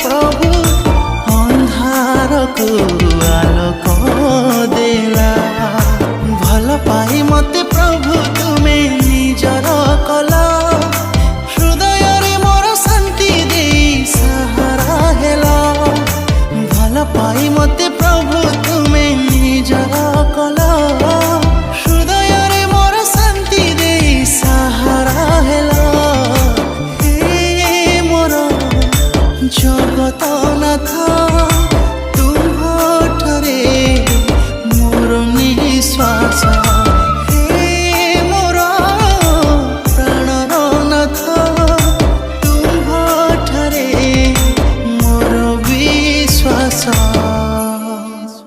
प्रभु अंधार को आलोक देला भल पाई मते प्रभु तुमे निजर कला हृदय रे मोर शांति दे सहारा हेला भल पाई मते प्रभु तुमे निजर कला हृदय रे मोर शांति दे सहारा हेला हे मोर जगत नाथ तुम्हारे मोर निश्वास हे मोर प्राणर नाथ तुम्हारे मोर विश्वास।